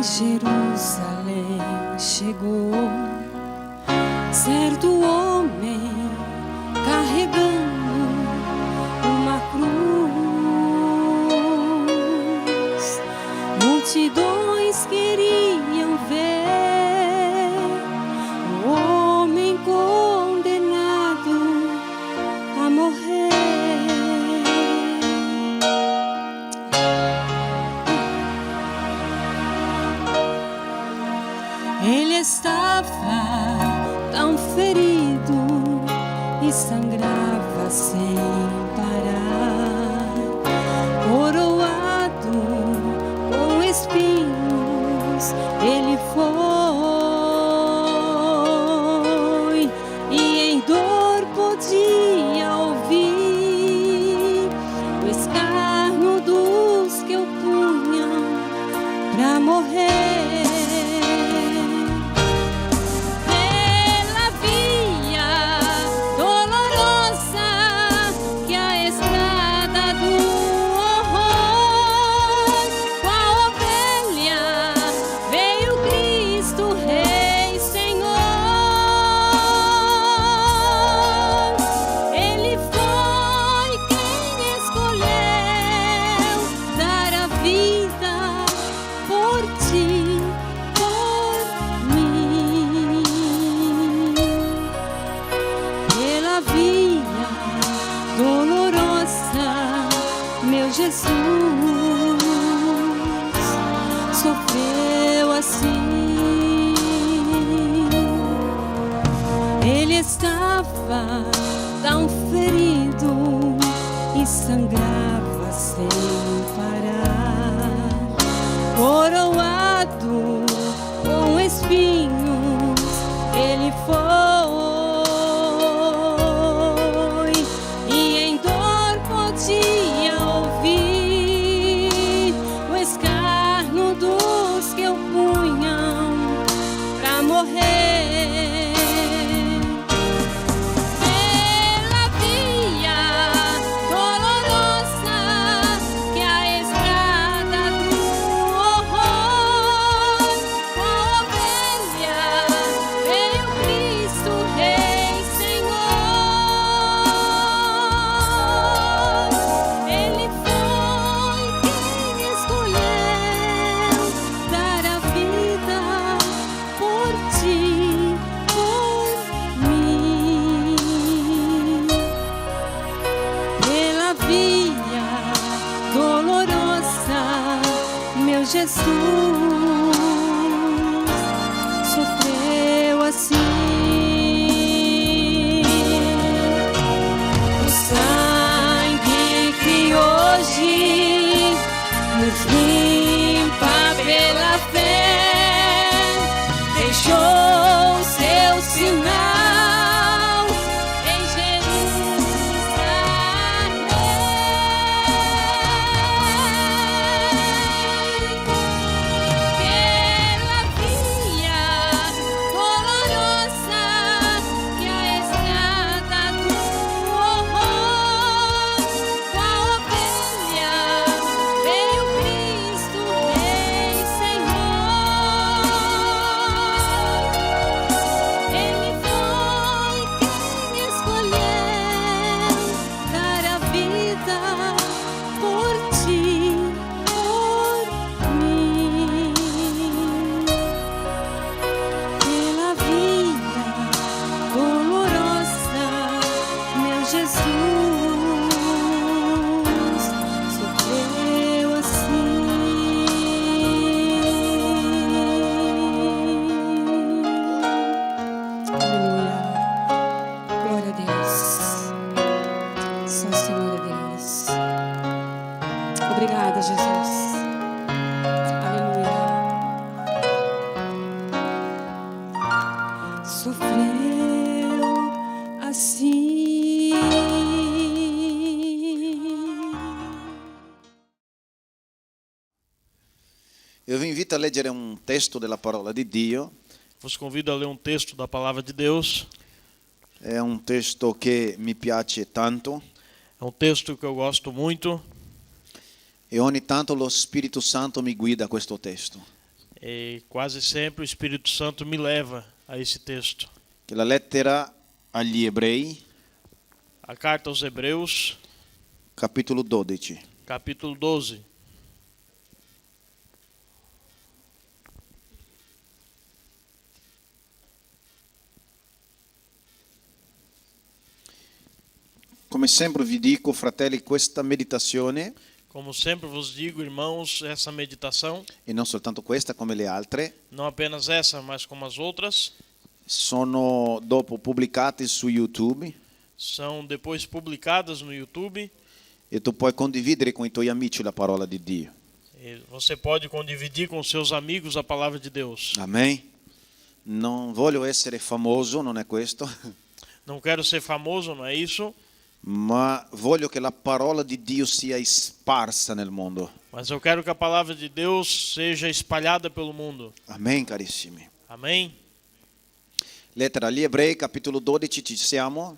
Jerusalém chegou certo homem carregando uma cruz. Multidões queriam ver o homem condenado a morrer. Ele estava tão ferido e sangrava sem parar, coroado com espinhos. Ele foi e em dor podia ouvir o escárnio dos que o punham pra morrer. Jesus sofreu assim. Ele estava tão ferido e sangrava sem parar, coroado com espinhos. Ele foi e em dor podia ouvir o escárnio dos que o punham pra morrer. Jesus sofreu assim. O sangue que hoje nos limpa pela fé deixou seu sinal em Obrigada, Jesus. Aleluia. Sofreu assim. Eu vi invito a leggere un testo della parola di Dio. Vos convido a ler um texto da palavra de Deus. È un testo che mi piace tanto. É um texto que eu gosto muito. E ogni tanto lo Spirito Santo mi guida a questo testo. E quase sempre o Espírito Santo me leva a esse texto. che è la lettera agli Ebrei, A carta aos Hebreus, capitolo 12. capítulo 12. Come sempre vi dico, fratelli, questa meditazione, Como sempre vos digo, irmãos, essa meditação, e non soltanto questa come le altre, não apenas essa, mas como as outras, sono dopo pubblicate su YouTube são depois publicadas no YouTube. e tu puoi condividere con i tuoi amici la parola di Dio. E você pode dividir com seus amigos a palavra de Deus. Amen. Non voglio essere famoso, non è questo, Não quero ser famoso, não é isso, ma voglio che la parola di Dio sia sparsa nel mondo. mas eu quero que a palavra de Deus seja espalhada pelo mundo. Amen, carissimi. Amém? Lettera agli Ebrei, capitolo 12, ci siamo?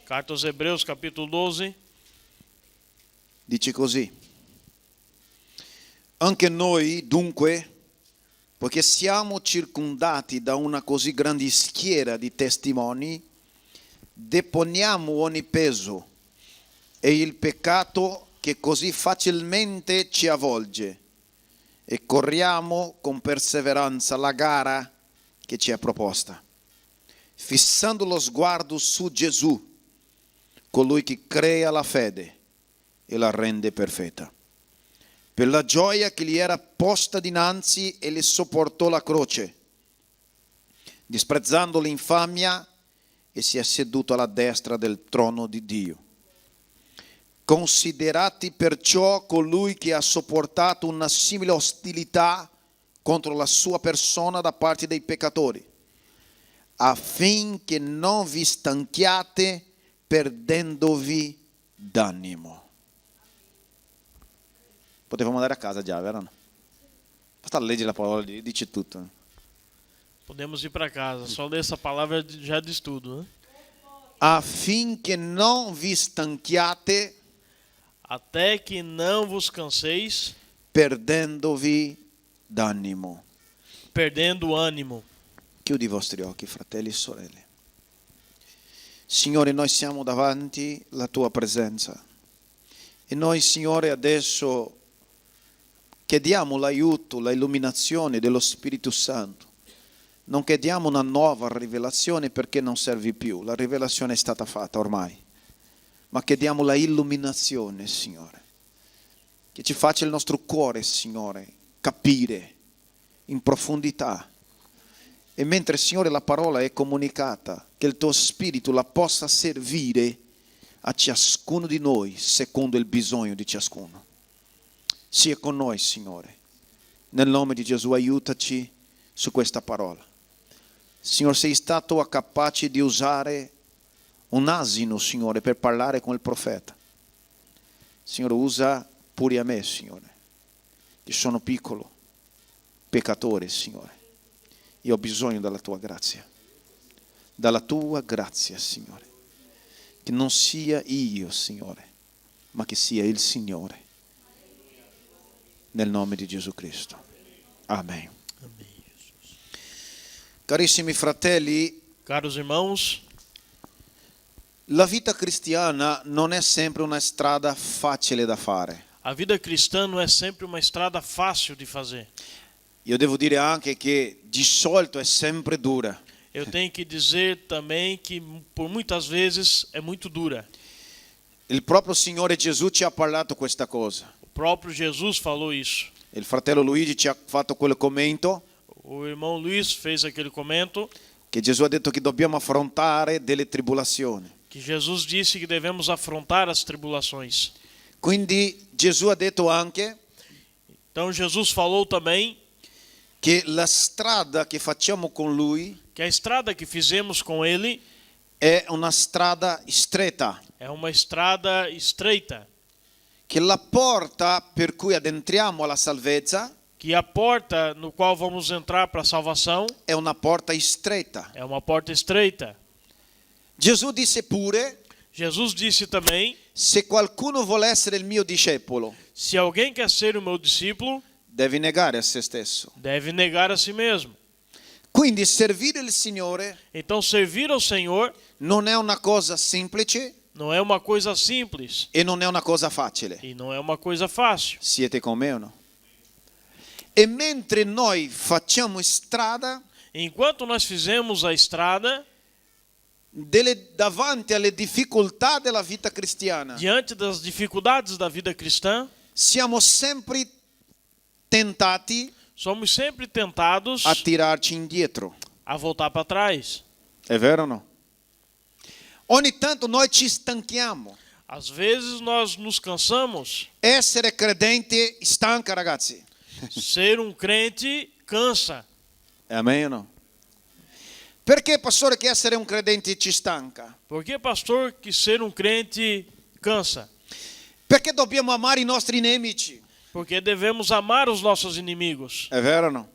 Carta aos Hebreus, capítulo 12. Dice così: anche noi dunque, poiché siamo circondati da una così grande schiera di testimoni, deponiamo ogni peso e il peccato che così facilmente ci avvolge e corriamo con perseveranza la gara che ci è proposta, fissando lo sguardo su Gesù, colui che crea la fede e la rende perfetta. Per la gioia che gli era posta dinanzi, egli sopportò la croce, disprezzando l'infamia, e si è seduto alla destra del trono di Dio. Considerati perciò colui che ha sopportato una simile ostilità contro la sua persona da parte dei peccatori, affinché non vi stanchiate perdendovi d'animo. Potevamo andare a casa già, vero? Basta leggere la parola, dice tutto. Podemos ir para casa. Só ler essa palavra já diz tudo, né? Affinché non vi stanchiate Até que não vos canseis, perdendovi d'animo. perdendo o ânimo. Chiudi i vostri occhi, fratelli e sorelle. Signore, noi siamo davanti alla tua presenza e noi, Signore, adesso chiediamo l'aiuto, l'illuminazione dello Spirito Santo. Non chiediamo una nuova rivelazione perché non serve più, la rivelazione è stata fatta ormai, ma chiediamo la illuminazione, Signore, che ci faccia il nostro cuore, Signore, capire in profondità. E mentre, Signore, la parola è comunicata, che il tuo Spirito la possa servire a ciascuno di noi secondo il bisogno di ciascuno. Sia con noi, Signore. Nel nome di Gesù aiutaci su questa parola. Signore, sei stato capace di usare un asino, Signore, per parlare con il profeta. Signore, usa pure a me, Signore, che sono piccolo, peccatore, Signore. Io ho bisogno della tua grazia, Signore, che non sia io, Signore, ma che sia il Signore, nel nome di Gesù Cristo. Amen. Amém. Carissimi fratelli, Caros irmãos, la vita cristiana non è sempre una strada facile da fare. a vida cristã não é sempre uma estrada fácil de fazer. Io devo dire anche che di solito è sempre dura. Eu tenho que dizer também que por muitas vezes é muito dura. Il proprio Signore Gesù ci ha parlato questa cosa. O próprio Jesus falou isso. Il fratello Luigi ci ha fatto quel commento O irmão Luiz fez aquele comento che Gesù ha detto che dobbiamo affrontare delle tribolazioni. que Jesus disse que devemos afrontar as tribulações. Quindi Gesù ha detto anche Então Jesus falou também che la strada che facciamo con Lui que a estrada que fizemos com ele è una strada stretta, é uma estrada estreita, che la porta per cui addentriamo alla salvezza que a porta no qual vamos entrar para a salvação è una porta stretta. é uma porta estreita. Gesù disse pure: Jesus disse também: se qualcuno vuole essere il mio discepolo, se alguém quer ser o meu discípulo, deve negare a se stesso. deve negar a si mesmo. Quindi servire il Signore Então, servir ao Senhor non è una cosa semplice não é uma coisa simples e non è una cosa facile. e não é uma coisa fácil. Siete con me o no? E mentre noi facciamo strada Enquanto nós fizemos a estrada, davanti alle difficoltà della vita cristiana, diante das dificuldades da vida cristã, siamo sempre tentati somos sempre tentados a tirarci indietro. a voltar para trás. È vero o no? Ogni tanto noi ci stanchiamo. Às vezes nós nos cansamos. Essere credente stanca, ragazzi. Ser um crente cansa. Amen o no? Perché, pastore, che essere un credente ci stanca? Por que, pastor, que ser um crente cansa? Perché dobbiamo amare i nostri nemici. Porque devemos amar os nossos inimigos. È vero o no?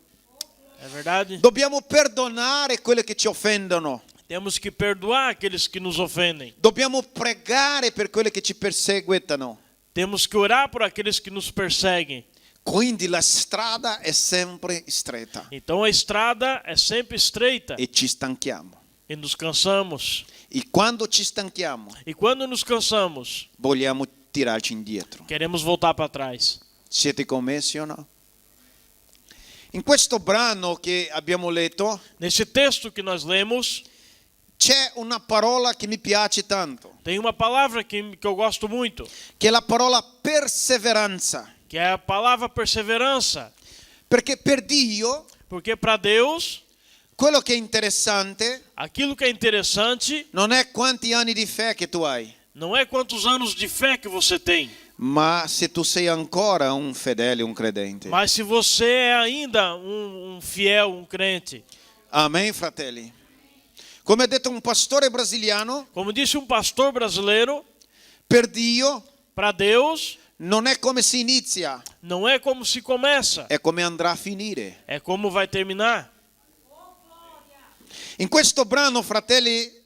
É verdade? Dobbiamo perdonare quelli che ci offendono. Temos que perdoar aqueles que nos ofendem. Dobbiamo pregare per quelli che ci perseguitano. Temos que orar por aqueles que nos perseguem. Quindi la strada è sempre stretta Então a estrada é sempre estreita e ci stanchiamo. e nos cansamos. E quando ci stanchiamo, E quando nos cansamos, vogliamo tirarci indietro. queremos voltar para trás. Siete commessi o no? In questo brano che abbiamo letto Nesse texto que nós lemos, c'è una parola che mi piace tanto, tem uma palavra que eu gosto muito, che è la parola perseveranza. que é a palavra perseverança. Perché per Dio Porque para Deus, quello che è interessante aquilo que é interessante non è quanti anni di fede che tu hai, não é quantos anos de fé que você tem, ma se tu sei ancora un fedele, un credente. mas se você é ainda um fiel, um crente. Amen, fratelli. Come ha detto un pastore brasiliano, Como disse um pastor brasileiro, per Dio para Deus non è come si inizia, não é como se começa, è come andrà a finire. é como vai terminar. In questo brano, fratelli,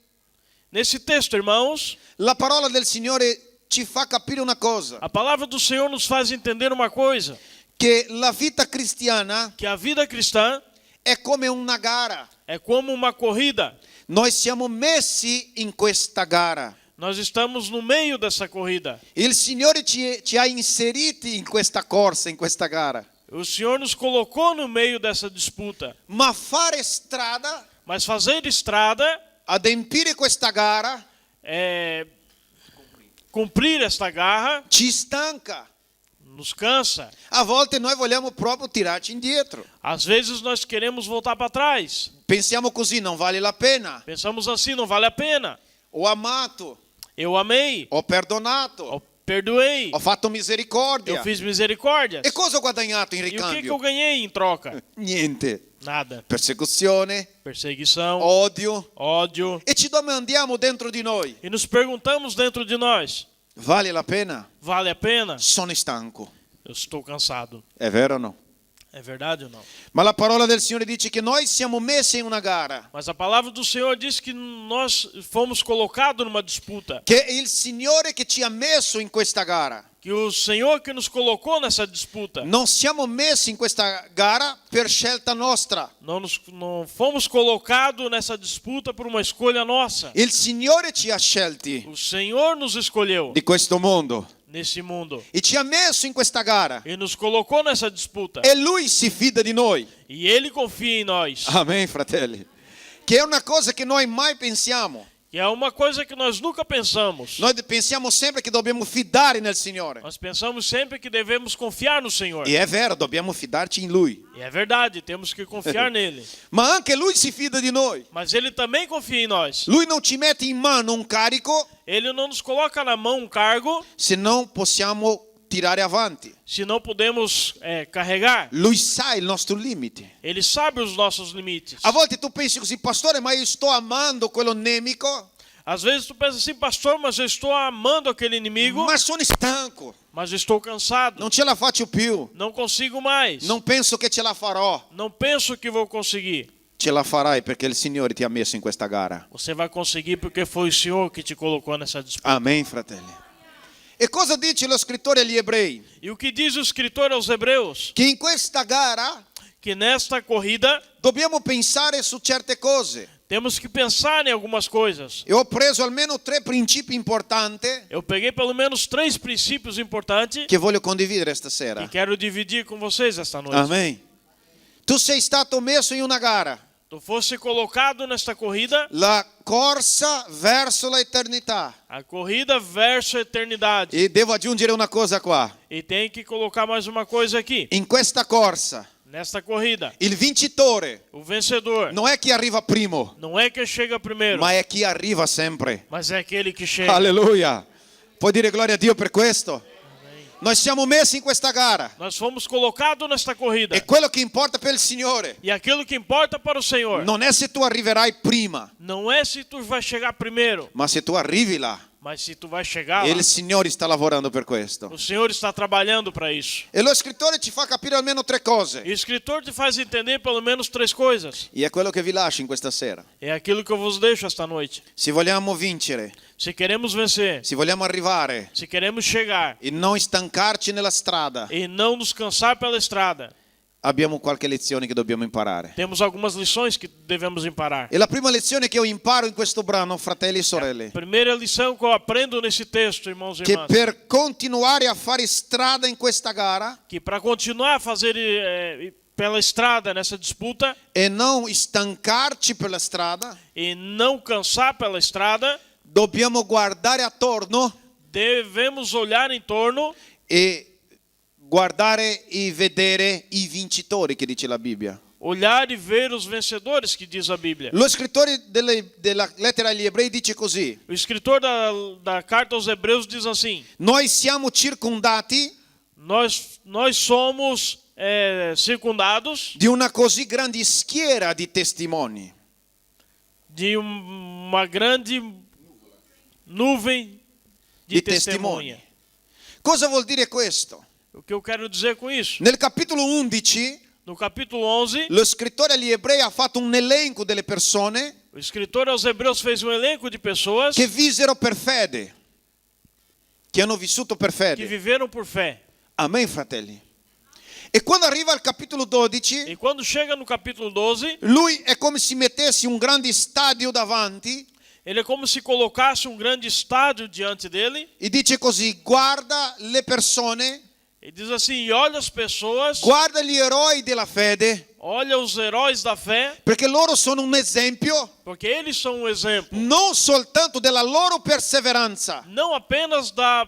Nesse texto, irmãos, la parola del Signore ci fa capire una cosa, a palavra do Senhor nos faz entender uma coisa, che la vita cristiana que a vida cristã è come una gara. é como uma corrida. Noi siamo messi in questa gara. Nós estamos no meio dessa corrida. Il Signore ci ha inseriti in questa corsa, in questa gara. O Senhor nos colocou no meio dessa disputa. Ma fare strada, Mas fazer estrada, adempiere questa gara, cumprir esta garra, ci stanca. nos cansa. A volte noi vogliamo proprio tirarci indietro. Às vezes nós queremos voltar para trás. Pensiamo così, non vale la pena. Pensamos assim, não vale a pena. Ho amato, Eu amei, ho perdonato, eu perdoei, ho fatto misericordia. eu fiz misericórdias. E cosa ho guadagnato in E o que eu ricambio? ganhei em troca? Niente. Nada. Persecuzione, Perseguição, odio. ódio. E ci domandiamo dentro di noi, E nos perguntamos dentro de nós, vale la pena? vale a pena? Sono stanco. Eu estou cansado. È vero o no? É verdade ou não? Ma la parola del Signore dice che noi siamo messi in una gara, Mas a palavra do Senhor diz que nós fomos colocados numa disputa. che è il Signore che ci ha messo in questa gara. Que o Senhor que nos colocou nessa disputa. Non siamo messi in questa gara per scelta nostra. Não fomos colocados nessa disputa por uma escolha nossa. Il Signore ci ha scelti O Senhor nos escolheu di questo mondo nesse mundo e ci ha messo in questa gara. e nos colocou nessa disputa. E Lui si fida di noi. E Ele confia em nós. Amen, fratelli. Che è una cosa che noi mai pensiamo. Que é uma coisa que nós nunca pensamos. Noi pensiamo sempre che dobbiamo fidare nel Signore. Nós pensamos sempre que devemos confiar no Senhor. E è vero, dobbiamo fidarci in Lui. E é verdade, temos que confiar nele. Ma anche Lui si fida di noi. Mas Ele também confia em nós. Lui non ci mette in mano un carico Ele não nos coloca na mão um cargo se non possiamo tirare avanti. se não podemos carregar. Lui sa il nostro limite. Ele sabe os nossos limites. A volte tu pensi così, pastore, ma io sto amando quello nemico, Às vezes tu pensa assim, pastor, mas eu estou amando aquele inimigo, ma sono stanco, mas eu estou cansado. non ce la faccio più, Não consigo mais. non penso che ce la farò. Não penso que vou conseguir. Ce la farai perché il Signore ti ha messo in questa gara. Você vai conseguir porque foi o Senhor que te colocou nessa disputa. Amen, fratelli. E cosa dice lo scrittore agli ebrei? E o que diz o escritor aos Hebreus? Che in questa gara Que nesta corrida dobbiamo pensare su certe cose. temos que pensar em algumas coisas. E ho preso almeno 3 principi importanti Eu peguei pelo menos 3 princípios importantes che voglio condividere e stasera. quero dividir com vocês esta noite. Amen. Tu sei stato messo in una gara, Tu fosse colocado nesta corrida, la corsa verso l'eternità. a corrida verso a eternidade. E devo aggiungere una cosa qua. E tem que colocar mais uma coisa aqui. In questa corsa, Nesta corrida, il vincitore o vencedor non è chi arriva primo, não é que chega primeiro, ma è chi arriva sempre. mas é aquele que chega. Alleluia. Puoi dire gloria a Dio per questo? Noi siamo messi in questa gara. Nós fomos colocados nesta corrida. E quello che importa per il Signore E aquilo que importa para o Senhor non è se tu arriverai prima, não é se tu vai chegar primeiro, ma se tu arrivi là. mas se tu vai chegar E lá. il Signore sta lavorando per questo. O Senhor está trabalhando para isso. E lo scrittore ci fa capire almeno 3 cose. E o escritor te faz entender pelo menos 3 coisas. E è quello che vi lascio in questa sera. É aquilo que eu vos deixo esta noite. Se vogliamo vincere, Se queremos vencer, se vogliamo arrivare se queremos chegar e non stancarci nella strada, e não nos cansar pela estrada, abbiamo qualche lezione che dobbiamo imparare. temos algumas lições que devemos imparar. E la prima lezione che io imparo in questo brano, fratelli e sorelle, Primeira lição que eu aprendo nesse texto, irmãos e che irmãs, per continuare a fare strada in questa gara que para continuar a fazer pela estrada nessa disputa e non stancarci per la strada, e não cansar pela estrada, dobbiamo guardare attorno devemos olhar em torno e guardare e vedere i vincitori, che dice la Bibbia. olhar e ver os vencedores que diz a Bíblia. Lo scrittore della lettera agli ebrei dice così: O escritor da carta aos Hebreus diz assim: noi siamo circondati nós somos circundados di una così grande schiera di testimoni. de uma grande nuvem de testemunha. Cosa vuol dire questo? O que eu quero dizer com isso? Nel capitolo 11 No capítulo 11, lo scrittore agli ebrei ha fatto un elenco delle persone o escritor aos Hebreus fez um elenco de pessoas che vissero per fede, che hanno vissuto per que fede. viveram por fé. Amen, fratelli. E quando arriva al capitolo 12, E quando chega no capítulo 12, lui è come se mettesse un grande stadio davanti ele é como se colocasse um grande estádio diante dele e dice così: guarda le persone, e diz assim: e olha as pessoas, guarda gli eroi della fede, olha os heróis da fé, perché loro sono un esempio porque eles são um exemplo, non soltanto della loro perseveranza, não apenas da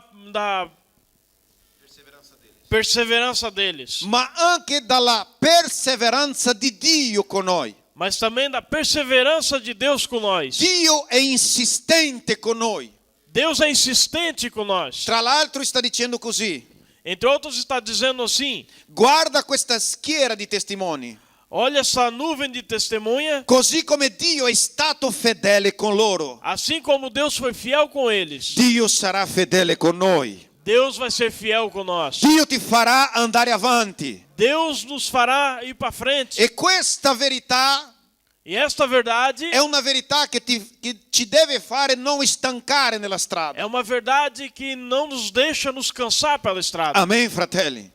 perseverança deles, ma anche dalla perseveranza di Dio con noi. mas também da perseverança de Deus com nós. Dio è insistente con noi. Deus é insistente com nós. Tra l'altro sta dicendo così: Entre outros, está dizendo assim: guarda questa schiera di testimoni, olha essa nuvem de testemunha, così come Dio è stato fedele con loro, assim como Deus foi fiel com eles, Dio sarà fedele con noi. Deus vai ser fiel com nós. Dio ti farà andare avanti. Deus nos fará ir para frente. E questa verità E esta verdade è una verità che ci deve fare non stancare nella strada. é uma verdade que não nos deixa nos cansar pela estrada. Amen, fratelli.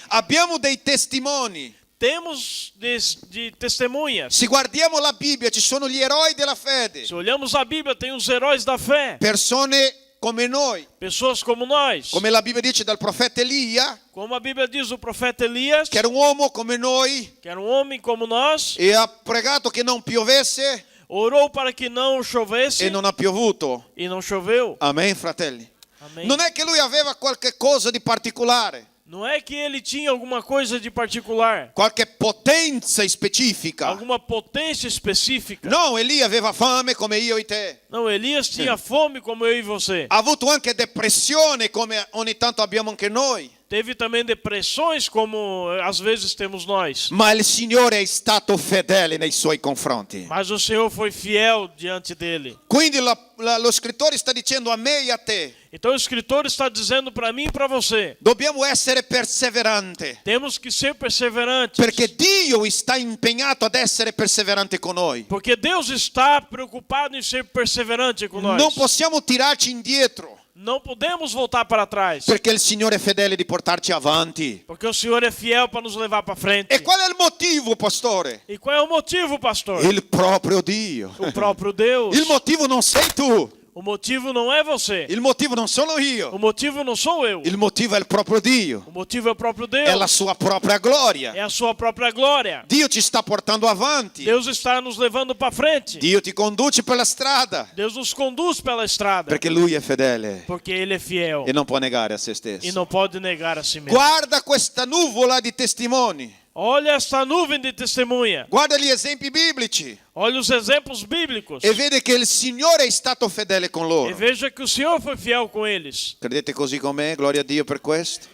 Abbiamo dei testimoni. Temos de testemunhas. Se guardiamo la Bibbia, ci sono gli eroi della fede, Se olhamos a Bíblia, tem os heróis da fé. persone come noi, Pessoas como nós. come la Bibbia dice dal profeta Elia, Como a Bíblia diz, o profeta Elias, che era un uomo come noi que era um homem como nós, e ha pregato che non piovesse orou para que não chovesse e non ha piovuto. e não choveu. Amen, fratelli. Amém. Non è che lui aveva qualche cosa di particolare, Não é que ele tinha alguma coisa de particular, qualche potenza specifica. alguma potência específica. No, Elia aveva fame come io e te. Não, Elias tinha fome como eu e você. Ha avuto anche depressione come ogni tanto abbiamo anche noi. Teve também depressões como às vezes temos nós. Ma il Signore è stato fedele nei suoi confronti. Mas o Senhor foi fiel diante dele. Quindi lo scrittore sta dicendo a me e a te: Então o escritor está dizendo para mim e para você: dobbiamo essere perseveranti, temos que ser perseverantes. perché Dio sta impegnato ad essere perseverante con noi. Porque Deus está preocupado em ser perseverante com nós. Non possiamo tirarci indietro. Não podemos voltar para trás. perché il Signore è fedele di portarci avanti. Porque o Senhor é fiel para nos levar para frente. E qual è il motivo, pastore? E qual é o motivo, pastor? Il proprio Dio. O próprio Deus. Il motivo non sei tu, O motivo não é você. il motivo non sono O io, motivo não sou eu. il motivo è il proprio Dio, O motivo é o próprio Deus. è la sua propria gloria. É a sua própria glória. Dio ci sta portando avanti, Deus está nos levando para frente. Dio ti conduce per la strada, Deus nos conduz pela estrada. perché Lui è fedele Porque Ele é fiel. e non può negare a se E stesso. não pode negar a si mesmo. Guarda questa nuvola di testimoni, Olha esta nuvem de testemunha. guarda gli esempi biblici Olha os exemplos bíblicos. e vede che il Signore è stato fedele con E loro. veja que o Senhor foi fiel com eles. Credete così con me? Gloria a Dio per questo.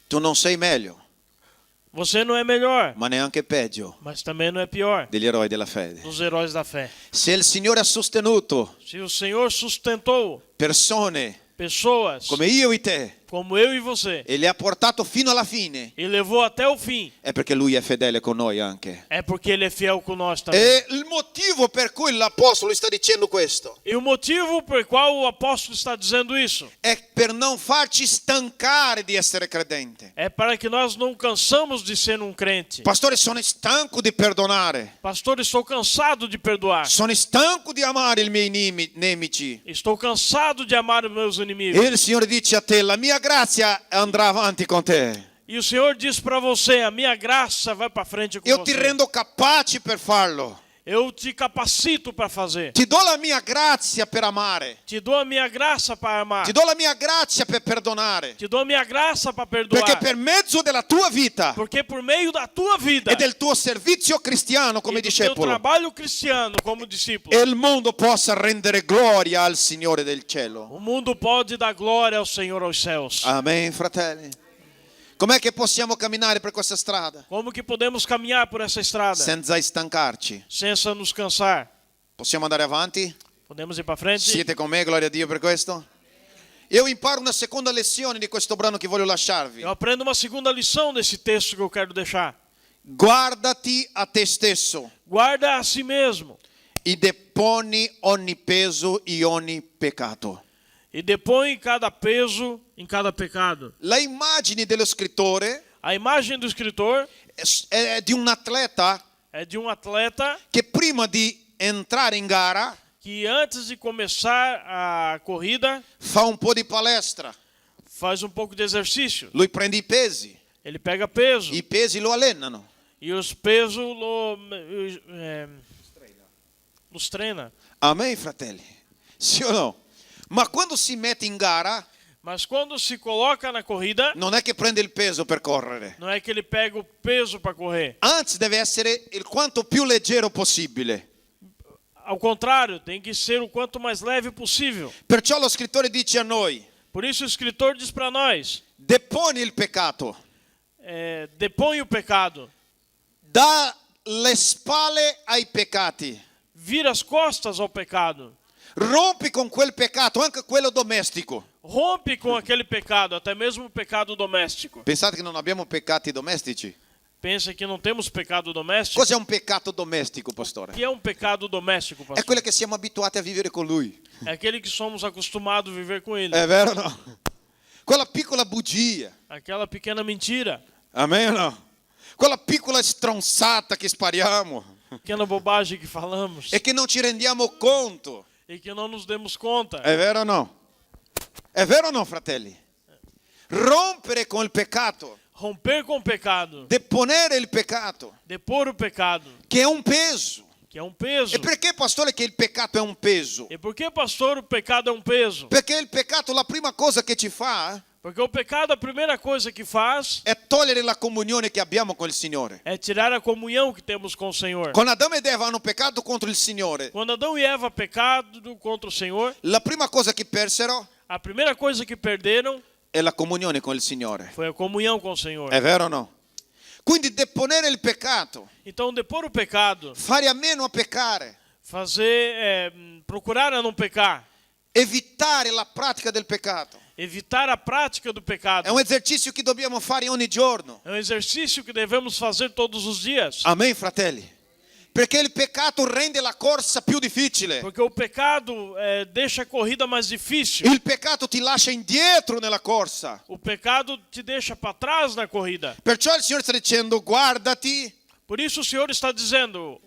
Tu non sei meglio, Você não é melhor, ma neanche peggio mas também não é pior degli eroi della fede. dos heróis da fé. Se il Signore ha sostenuto Se o Senhor sustentou persone pessoas come io e te como eu e você e le ha portato fino alla fine, e levou até o fim, è perché Lui è fedele con noi anche. é porque Ele é fiel com nós também. E il motivo per cui l'Apostolo sta dicendo questo E o motivo por qual o apóstolo está dizendo isso è per non farci stancare di essere credente. é para que nós não cansamos de ser um crente. Pastore, sono stanco di perdonare, Pastor, estou cansado de perdoar. sono stanco di amare i miei nemici. Estou cansado de amar os meus E inimigos. il Signore dice a te, la mia grazia andrà avanti con te. E o Senhor diz para você, a minha graça vai para frente com Io ti você. rendo capace per farlo. Eu te capacito para fazer. Ti do la mia grazia per amare. Te dou a minha graça para amar. Ti do la mia grazia per perdonare. Te dou a minha graça para perdoar. Perché per mezzo della tua vita Porque por meio da tua vida e del tuo servizio cristiano come e do teu discepolo, trabalho cristiano como discípulo, il mondo possa rendere gloria al Signore del cielo. o mundo pode dar glória ao Senhor aos céus. Amen, fratelli. Com'è che possiamo camminare per questa strada? Como que podemos caminhar por essa estrada Senza stancarci. sem nos cansar? Possiamo andare avanti? Podemos ir para frente? Siete con me, gloria a Dio per questo? Io imparo una seconda lezione di questo brano che voglio lasciarvi. Eu aprendo uma segunda lição desse texto que eu quero deixar. Guardati a te stesso Guarda a si mesmo e deponi ogni peso e ogni peccato. e depõe cada peso em cada pecado. La immagine dello scrittore A imagem do escritor è di un atleta é de um atleta che prima di entrare in gara que antes de começar a corrida fa un po' di palestra. faz um pouco de exercício. Lui prende i pesi, Ele pega peso i pesi lo allenano. e os pesos nos treina. Amen, fratelli? Sì o no? Ma quando si mette in gara Mas quando se coloca na corrida, non è che prende il peso per correre. não é que ele pega o peso para correr. Anzi, deve essere il quanto più leggero possibile. Ao contrário, tem que ser o quanto mais leve possível. Perciò lo scrittore dice a noi, Por isso o escritor diz para nós, deponi il peccato, depõe o pecado, dà le spalle ai peccati, vira as costas ao pecado, rompi con quel peccato, anche quello domestico. rompe com aquele pecado, até mesmo o pecado doméstico. Pensate che non abbiamo peccati domestici? Pensa que não temos pecado doméstico? Cos'è un peccato domestico, O pastore? que é um pecado doméstico, È pastor? quello che siamo abituati a vivere con lui. É aquele que somos acostumados a viver com ele. È vero o no? Quella piccola bugia. Aquela pequena mentira, Amen o no? Quella piccola stronzata che spariamo pequena bobagem que falamos e che non ci rendiamo conto. e que não nos demos conta. È vero o no? È vero o no, fratelli? Rompere con il peccato, Romper com o pecado, deponere il peccato, depor o pecado, che è un peso. que é um peso. E perché, pastore, che il peccato è un peso? E por que, pastor, o pecado é um peso? Perché il peccato, la prima cosa che ci fa Porque o pecado, a primeira coisa que faz è togliere la comunione che abbiamo con il Signore. é tirar a comunhão que temos com o Senhor. Quando Adamo ed Eva hanno peccato contro il Signore, Quando Adão e Eva pecado contra o Senhor, la prima cosa che persero a primeira coisa que perderam è la comunione con il Signore. foi a comunhão com o Senhor. È vero o no? Quindi deponere il peccato, Então, depor o pecado, fare a meno a peccare, procurar a não pecar, evitare la pratica del peccato. evitar a prática do pecado. È un esercizio che dobbiamo fare ogni giorno. É um exercício que devemos fazer todos os dias. Amen, fratelli? Perché il peccato rende la corsa più difficile. Porque o pecado deixa a corrida mais difícil. Il peccato ti lascia indietro nella corsa. O pecado te deixa para trás na corrida. Perciò il Signore sta dicendo: guardati Por isso o Senhor está dizendo: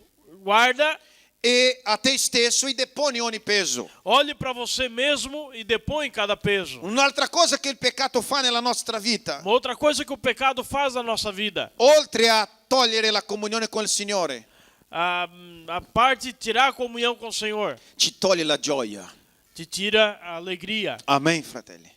guarda, e a te stesso e deponi ogni peso. olhe para você mesmo e depõe cada peso. Un'altra cosa che il peccato fa nella nostra vita, Uma outra coisa que o pecado faz na nossa vida, oltre a togliere la comunione con il Signore, a parte de tirar a comunhão com o Senhor, ci toglie la gioia. te tira a alegria. Amen, fratelli.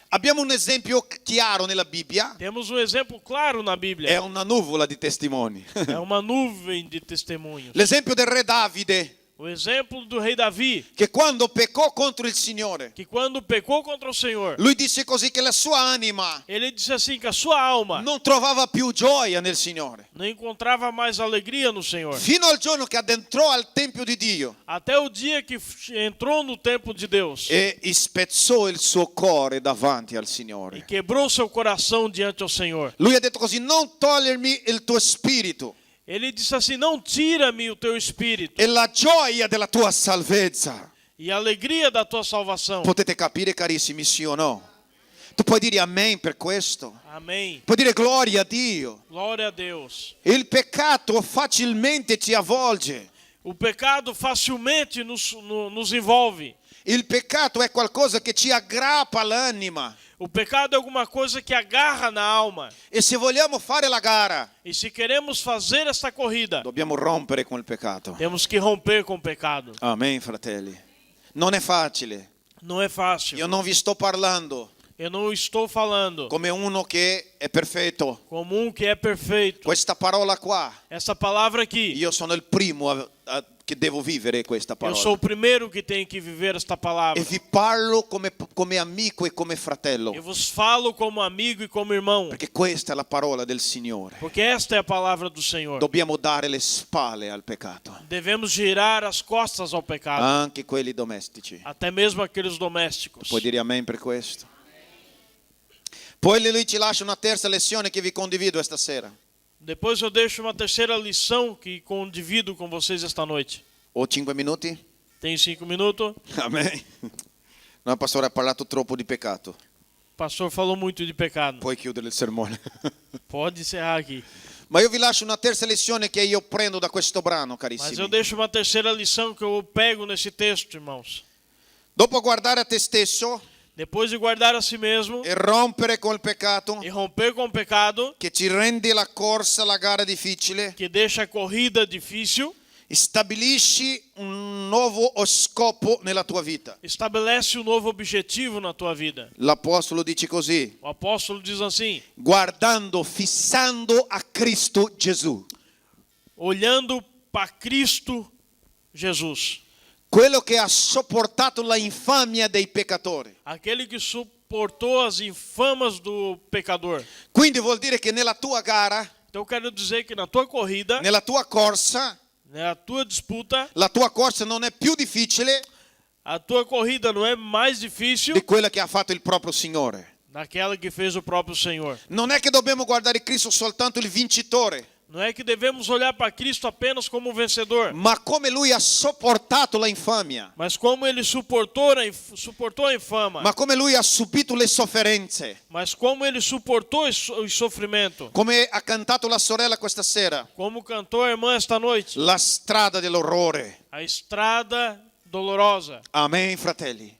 Abbiamo un esempio chiaro nella Bibbia. Temos um exemplo claro na È Bíblia. una nuvola di testimoni. É uma nuvem de testemunhos. L'esempio del re Davide, O exemplo do rei Davi, che quando peccò contro il Signore, que quando pecou contra o Senhor, lui disse così che la sua anima ele disse assim que a sua alma non trovava più gioia nel Signore. não encontrava mais alegria no Senhor. Fino al giorno che addentrò al Tempio di Dio Até o dia que entrou no templo de Deus e spezzò il suo cuore davanti al e Signore. quebrou seu coração diante ao Senhor. Lui ha detto così: non togliermi il tuo spirito Ele disse assim: não tira-me o teu espírito e la gioia della tua salvezza. e a alegria da tua salvação. Potete capire, carissimi, sì o no? Tu puoi dire amen per questo? Amém. Puoi dire gloria a Dio. Glória a Deus. Il peccato facilmente ci avvolge. O pecado facilmente nos envolve. Il peccato è qualcosa che ci aggrappa all'anima. O pecado é alguma coisa que agarra na alma. E se vogliamo fare la gara, E se queremos fazer esta corrida, dobbiamo rompere con il peccato. temos que romper com o pecado. Amen, fratelli. Non è facile. Não é fácil. Io non vi sto parlando Eu não estou falando come uno che è perfetto. como um que é perfeito. Questa parola qua, Essa palavra aqui, io sono il primo che devo vivere questa eu sou o parola. primeiro que tem que viver esta palavra. E vi parlo come amico e come fratello. Eu vos falo como amigo e como irmão, Perché questa è la parola del Signore. porque esta é a palavra do Senhor. Dobbiamo dare le spalle al peccato, Devemos girar as costas ao pecado, anche quelli domestici. até mesmo aqueles domésticos. Puoi dire amen per questo? Poi lui ci lascia una terza lezione che vi condivido stasera. Depois eu deixo uma terceira lição que condivido com vocês esta noite. Ho 5 minuti? Tem 5 minutos? Amen. No, il pastore ha parlato troppo di peccato. O pastor falou muito de pecado. Puoi chiudere il sermone. Pode encerrar aqui. Ma io vi lascio una terza lezione che io prendo da questo brano, Mas eu carissimi. deixo uma terceira lição que eu pego nesse texto, irmãos. Dopo guardare a te stesso Depois de guardar a si mesmo e rompere col peccato, e romper com o pecado, che ci rende la corsa, la gara difficile, que deixa a corrida difícil, stabilisci un nuovo scopo nella tua vita. estabelece um novo objetivo na tua vida. L'apostolo dice così: O apóstolo diz assim: guardando, fissando a Cristo Gesù, olhando para Cristo Jesus, quello che ha sopportato la infamia dei peccatori. aquele que suportou as infamas do pecador. Quindi vuol dire che nella tua gara, Então eu quero dizer que na tua corrida, nella tua corsa, na tua disputa, la tua corsa non è più difficile a tua corrida não é mais difícil di quella che ha fatto il proprio Signore. daquela que fez o próprio Senhor. Non è che dobbiamo guardare Cristo soltanto il vincitore, Não é que devemos olhar para Cristo apenas como um vencedor, ma come lui ha sopportato la infamia, mas como ele suportou a infama, ma come lui ha subito le sofferenze, mas como ele suportou o sofrimento. come ha cantato la sorella questa sera, Como cantou a irmã esta noite, la strada dell'orrore. a estrada dolorosa. Amen, fratelli.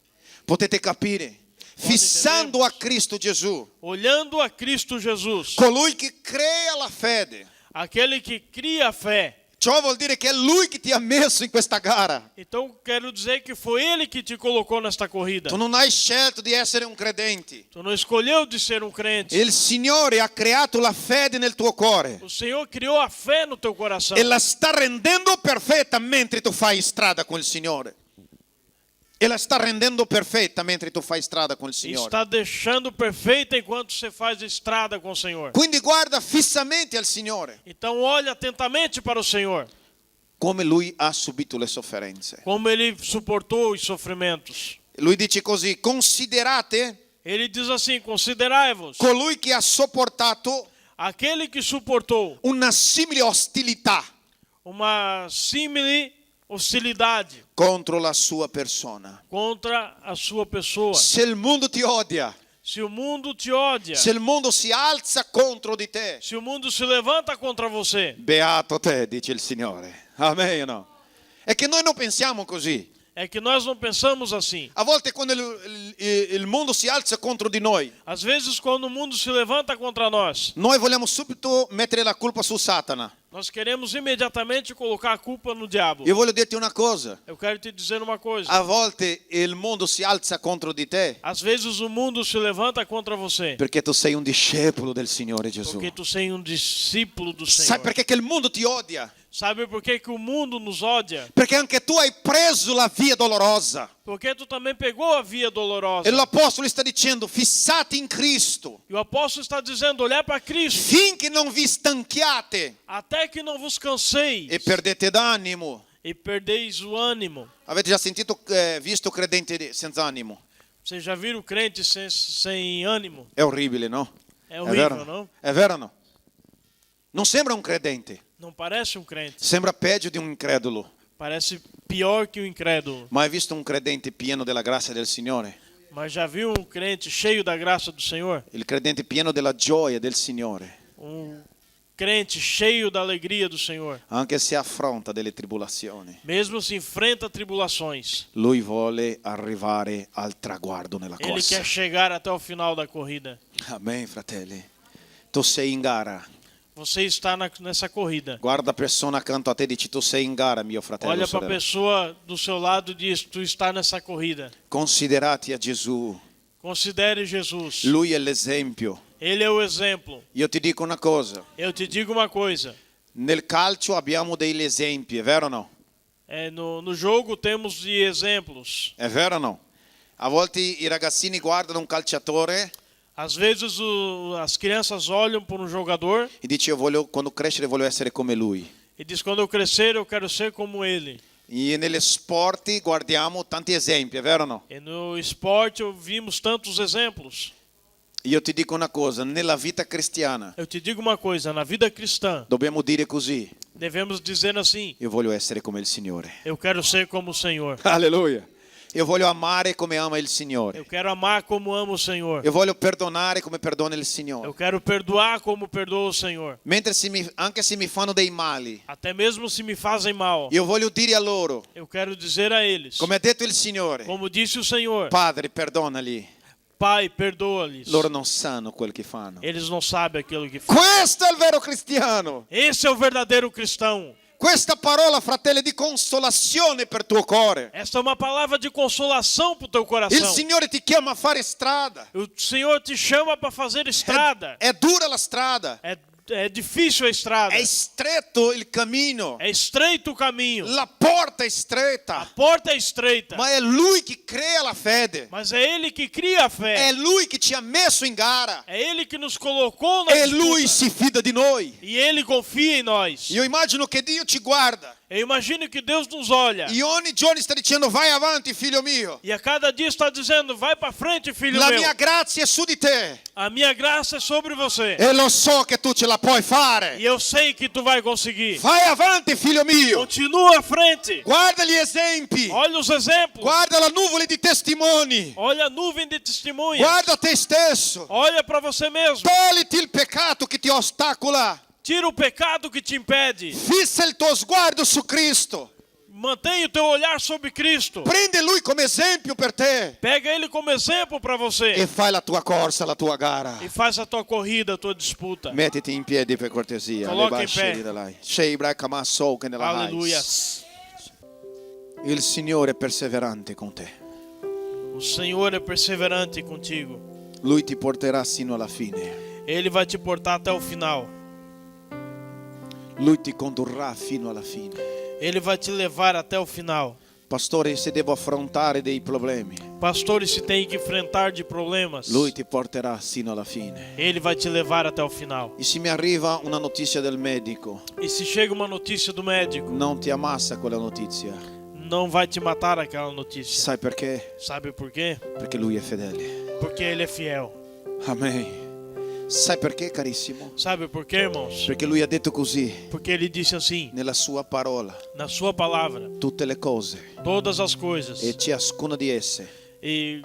Potete capire? Fissando a Cristo Gesù, Olhando a Cristo Jesus, colui che crea la fede. aquele que cria a fé. Ciò vuol dire che è lui che ti ha messo in questa gara. Então quero dizer que foi ele que te colocou nesta corrida. Tu non hai scelto di essere un credente. Tu não escolheu de ser um crente. Il Signore ha creato la fede nel tuo cuore O Senhor criou a fé no teu coração. e la sta rendendo perfetta mentre tu fai strada con il Signore. E la sta rendendo perfetta mentre tu fai strada con il Signore. Está deixando perfeita enquanto você faz estrada com o Senhor. Quindi guarda fissamente al Signore, Então olhe atentamente para o Senhor, come lui ha subito le sofferenze. como ele suportou os sofrimentos. Lui dice così: considerate Ele diz assim: considerai-vos colui che ha sopportato aquele que suportou una simile ostilità uma símile hostilidade contro la sua persona. contra a sua pessoa. Se il mondo ti odia, Se o mundo te odia, se il mondo si alza contro di te, se o mundo se levanta contra você, beato te, dice il Signore. Amen o no? È che noi non pensiamo così. é que nós não pensamos assim. A volte quando il mondo si alza contro di noi, Às vezes, quando o mundo se levanta contra nós, noi vogliamo subito mettere la colpa su Satana. nós queremos imediatamente colocar a culpa no diabo. Io voglio dirti una cosa. Eu quero te dizer uma coisa. A volte il mondo si alza contro di te Às vezes o mundo se levanta contra você, perché tu sei un discepolo del Signore Gesù. porque tu sei um discípulo do Sai Senhor. perché che il mondo ti odia? Sabe por que o mundo nos odia? Perché anche tu hai preso la via dolorosa. Porque tu também pegou a via dolorosa. E l'Apostolo sta dicendo, fissati in Cristo, E o apóstolo está dizendo, olhar para Cristo, finché non vi stanchiate até que não vos canseis e perdete d'animo. e perdeis o ânimo. Avete già sentito, visto credenti senza animo? Vocês já viram crente sem ânimo? È orribile, no? É horrível, vero? não? È vero o no? Non sembra un credente, Não parece um crente. sembra peggio di un incredulo. Parece pior que o incrédulo. Ma hai visto un credente pieno della grazia del Signore? Mas já viu um crente cheio da graça do Senhor? Il credente pieno della gioia del Signore, Um crente cheio da alegria do Senhor. anche se affronta delle tribolazioni. Mesmo se enfrenta tribulações, Lui vuole arrivare al traguardo nella ele corsa. quer chegar até o final da corrida. Amen, fratelli. Tu sei in gara. Você está nessa corrida. Guarda a persona accanto a te e dici, tu sei in gara, mio fratello. Olha para a sorella. pessoa do seu lado e diz, tu está nessa corrida. Considerati a Gesù. Considere Jesus. Lui è l'esempio. Ele é o exemplo. Io ti dico una cosa. Eu te digo uma coisa. Nel calcio abbiamo degli esempi, è vero o no? No jogo temos de exemplos. È vero o no? A volte i ragazzini guardano un calciatore Às vezes as crianças olham para um jogador e dice, quando crescere voglio essere come lui. e diz, quando eu crescer eu quero ser como ele. E nelle sport guardiamo tanti esempi, è vero o no? E no esporte vimos tantos exemplos. Io ti dico una cosa, nella vita cristiana Eu te digo uma coisa, na vida cristã dobbiamo dire così, devemos dizer assim, io voglio essere come il Signore. eu quero ser como o Senhor. Alleluia. Io voglio amare come ama il Signore. Eu quero amar como amo o Senhor. Io voglio perdonare come perdona il Eu Signore. quero perdoar como perdoa o Senhor. Mentre anche se mi fanno dei mali, Até mesmo se me fazem mal, io voglio dire a loro, eu quero dizer a eles, come ha detto il Signore, como disse o Senhor, Padre, perdonali. Pai, perdoa-lhes. Loro non sanno quel che fanno. Eles não sabem aquilo que fazem. Questo è il vero cristiano. Esse é o verdadeiro cristão. Questa parola, fratelli, di consolazione per tuo cuore. Esta é uma palavra de consolação para o teu Il coração. Signore ti chiama a fare strada. O Senhor te chama para fazer estrada. È dura la strada. É difícil a estrada. È stretto il cammino. É estreito o caminho. La porta è A stretta. porta é estreita. Ma è Lui che crea la fede. Mas é Ele que cria a È fé. Lui che ci ha messo in gara. É Ele que nos colocou na E Lui disputa. si fida di noi. E Ele confia em nós. Io immagino che Dio ci guarda Eu imagino que Deus nos olha. e ogni giorno sta dicendo vai avanti figlio mio. E a cada dia está dizendo, vai para frente, filho La meu. mia grazia è su di te A minha graça é sobre você. e lo so che tu ce la puoi fare. E eu sei que tu vai conseguir. Vai avanti figlio mio. Continua à frente. Guarda gli esempi. Olha os exemplos. Guarda la nuvola di testimoni. Olha a nuvem de testemunhas. Guarda te stesso. Olha para você mesmo. Togliti il peccato che ti ostacola. Tira o pecado que te impede. Fissa il tuo sguardo su Cristo. Mantenha o teu olhar sobre Cristo. Prende Lui come esempio per te Pega Ele como exemplo para e você. fai la tua corsa, la tua gara. E faz a tua corrida, a tua disputa. Mettiti in piedi per cortesia. Coloca in piedi. Aleluia. Il Signore è perseverante con te. O Senhor é perseverante contigo. Lui ti porterà sino alla fine. Ele vai te portar até o final. Lui ti condurrà fino alla fine. Ele vai te levar até o final. Pastore, se devo affrontare dei problemi, Pastores, se tem que enfrentar de problemas, Lui ti porterà sino alla fine. Ele vai te levar até o final. E se mi arriva una notizia del medico, E se chega uma notícia do médico, non ti ammassa quella notizia. não vai te matar aquela notícia. Sai perché? Sabe por quê? Perché Lui è fedele. Porque Ele é fiel. Amen. Sai perché, carissimo? Sabe por quê, irmãos? Perché lui ha detto così Porque ele disse assim, nella sua parola: na sua palavra, tutte le cose todas as coisas e ciascuna di esse e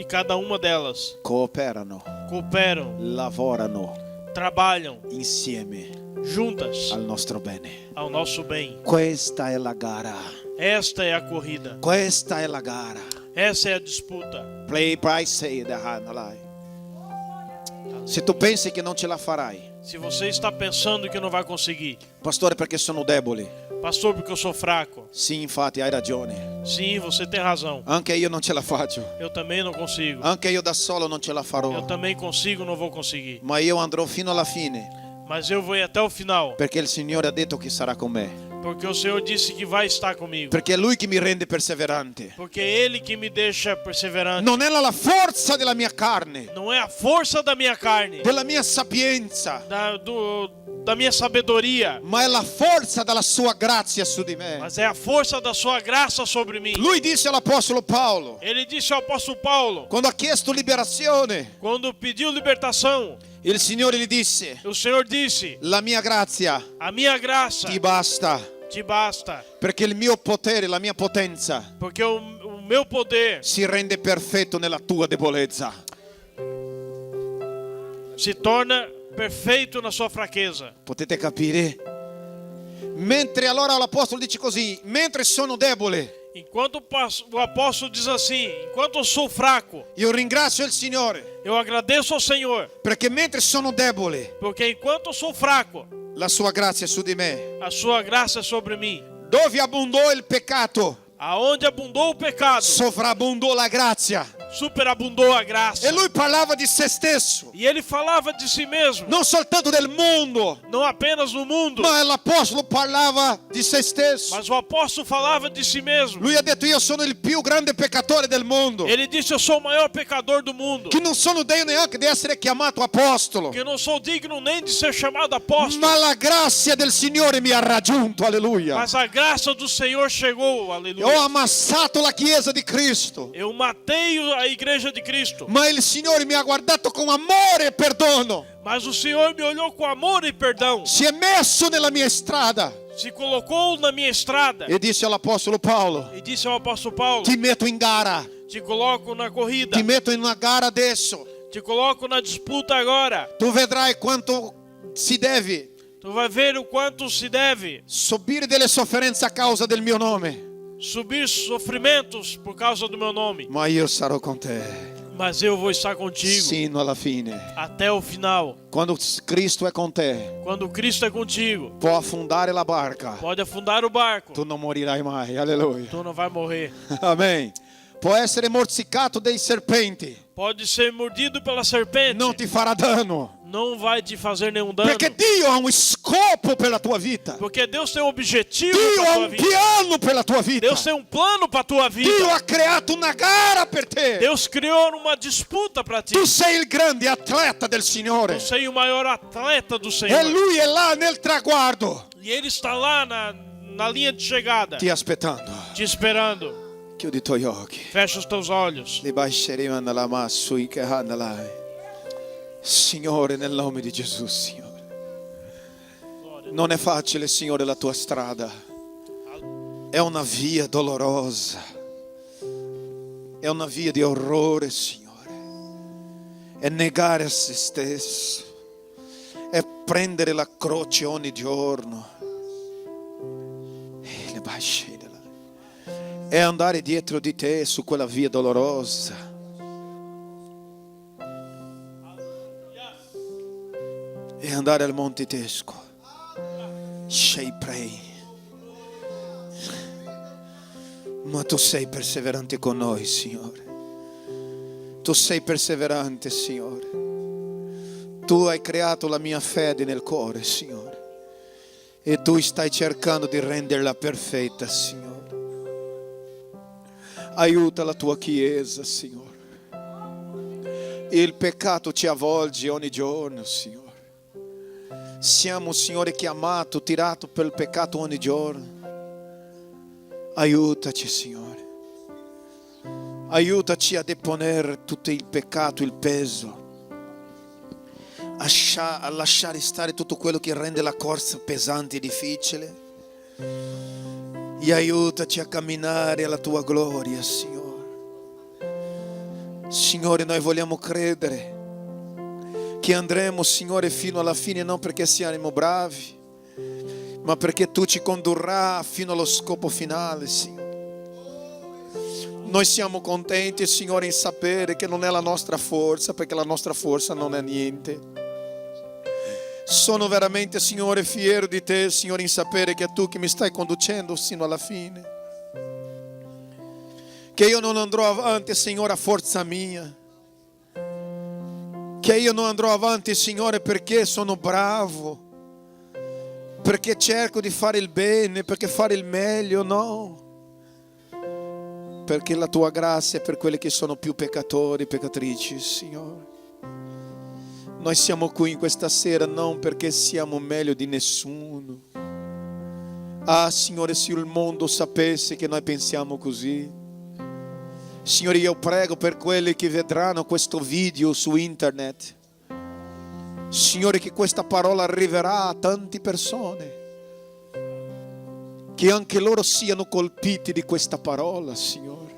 cada uma delas cooperano, cooperam, lavorano trabalham insieme juntas al nostro bene. ao nosso bem. Questa è la gara. Esta é a corrida. Questa è la gara. Essa é a disputa. Play by say the hand alive. Se tu pensi che non ce la farai, Se você está pensando que não vai conseguir, pastore, perché sono debole. pastor, porque eu sou fraco. Sì, infatti hai ragione. Sim, você tem razão. Anche io non ce la faccio. Eu também não consigo. Anche io da solo non ce la Eu farò. também consigo, não vou conseguir. Ma io andrò fino alla fine, Mas eu vou ir até o final, perché il Signore ha detto che sarà con me. porque o Senhor disse que vai estar comigo. Perché è Lui che mi rende perseverante. Porque é Ele que me deixa perseverante. Non è la forza della mia carne, Não é a força da minha carne, della mia sapienza, da minha sabedoria, ma è la forza della sua grazia su di me. mas é a força da sua graça sobre mim. Lui disse all'Apostolo Paolo, Ele disse ao apóstolo Paulo, quando ha chiesto liberazione, quando pediu libertação, il Signore gli disse: o Senhor disse: la mia grazia a minha graça ti basta, te basta, perché il mio potere, la mia potenza porque o meu poder si rende perfetto nella tua debolezza. se torna perfeito na sua fraqueza. Potete capire? Mentre allora l'Apostolo dice così: mentre sono debole, Enquanto o apóstolo diz assim, enquanto eu sou fraco, io ringrazio il Signore, eu agradeço ao Senhor, perché mentre sono debole, porque enquanto eu sou fraco, la sua grazia è su di me. a sua graça é sobre mim. Dove abbondò il peccato, Aonde abundou o pecado, sovrabbondò la grazia. superabundou a graça. E lui parlava di se stesso, E ele falava de si mesmo, non soltanto del mondo, não apenas no mundo, ma l'Apostolo parlava di se stesso. mas o apóstolo falava de si mesmo. Lui ha detto: io sono il più grande peccatore del mondo, Ele disse: eu sou o maior pecador do mundo, che non sono degno neanche di essere chiamato apostolo, que eu não sou digno nem de ser chamado apóstolo, ma la grazia del Signore mi ha raggiunto, alleluia. mas a graça do Senhor chegou, Ho aleluia. ammassato la Chiesa di Cristo, Eu matei a igreja de Cristo, ma il Signore mi ha guardato con amore e perdono. mas o Senhor me olhou com amor e perdão, Si è messo nella mia strada se colocou na minha estrada e disse all'Apostolo Paolo: e disse ao apóstolo Paulo: ti metto in gara, te coloco na corrida, ti metto in una gara adesso. te coloco na disputa agora. Tu vedrai quanto si deve Tu vai ver o quanto se deve subire delle sofferenze a causa del mio nome, subir sofrimentos por causa do meu nome, ma io sarò con te mas eu vou estar contigo sino alla fine. até o final. Quando Cristo è con te, Quando Cristo é contigo, può affondare la barca, pode afundar o barco, tu non morirai mai, alleluia. tu não vai morrer. Amen. Può essere morsicato dei serpenti, Pode ser mordido pela serpente, non ti farà danno, não vai te fazer nenhum dano, perché Dio ha un scopo per la tua vita. porque Deus tem um objetivo Dio para ha tua un vida. piano per la tua vita. Deus tem um plano para tua vida. Dio ha creato una gara per te. Deus criou uma disputa para ti. Tu sei il grande atleta del Eu Signore sei o maior atleta do e Senhor. Lui è là nel traguardo, E Ele está lá na linha de chegada, ti aspettando. te esperando. Chiudi i tuoi occhi. Fecha os teus olhos. Signore, nel nome di Gesù, Signore. Non è facile, Signore, la tua strada. È una via dolorosa. È una via di orrore, Signore. È negare a se stesso. È prendere la croce ogni giorno. È andare dietro di te su quella via dolorosa. E andare al Monte Tesco. Sei prei. Ma tu sei perseverante con noi, Signore. Tu sei perseverante, Signore. Tu hai creato la mia fede nel cuore, Signore. E tu stai cercando di renderla perfetta, Signore. Aiuta la tua Chiesa, Signore. Il peccato ci avvolge ogni giorno, Signore. Siamo, Signore, chiamato, tirato per il peccato ogni giorno. Aiutaci, Signore. Aiutaci a deponere tutto il peccato, il peso. a lasciare stare tutto quello che rende la corsa pesante e difficile, e aiutaci a camminare alla tua gloria, Signore. Signore, noi vogliamo credere che andremo, Signore, fino alla fine, non perché siamo bravi, ma perché tu ci condurrà fino allo scopo finale, Signore. Noi siamo contenti, Signore, in sapere che non è la nostra forza, perché la nostra forza non è niente. Sono veramente, Signore, fiero di te, Signore, in sapere che è tu che mi stai conducendo fino alla fine. Che io non andrò avanti, Signore, a forza mia. Che io non andrò avanti, Signore, perché sono bravo, perché cerco di fare il bene, perché fare il meglio, no. Perché la tua grazia è per quelli che sono più peccatori, peccatrici, Signore. Noi siamo qui in questa sera non perché siamo meglio di nessuno. Ah, Signore, se il mondo sapesse che noi pensiamo così. Signore, io prego per quelli che vedranno questo video su internet. Signore, che questa parola arriverà a tante persone. Che anche loro siano colpiti di questa parola, Signore.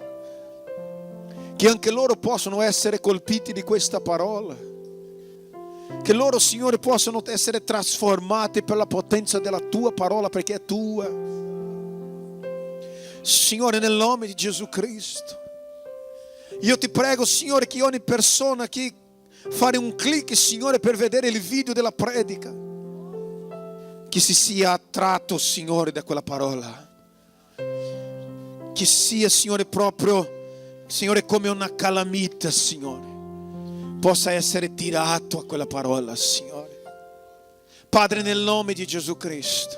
Che anche loro possano essere colpiti di questa parola. Che loro, Signore, possano essere trasformati per la potenza della tua parola, perché è tua. Signore, nel nome di Gesù Cristo. Io ti prego, Signore, che ogni persona che fare un click, Signore, per vedere il video della predica, che si sia attratto, Signore, da quella parola. Che sia, Signore, proprio, Signore, come una calamita, Signore, possa essere tirato a quella parola, Signore. Padre, nel nome di Gesù Cristo,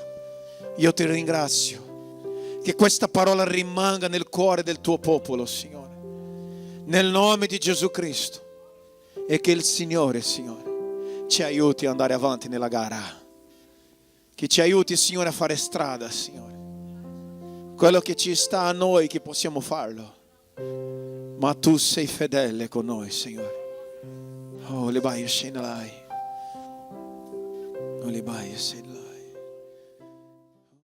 io ti ringrazio che questa parola rimanga nel cuore del tuo popolo, Signore. Nel nome di Gesù Cristo. E che il Signore, Signore, ci aiuti ad andare avanti nella gara. Che ci aiuti, Signore, a fare strada, Signore. Quello che ci sta a noi che possiamo farlo. Ma tu sei fedele con noi, Signore. Oh, le baie scenalai. Oh, le baie scenalai.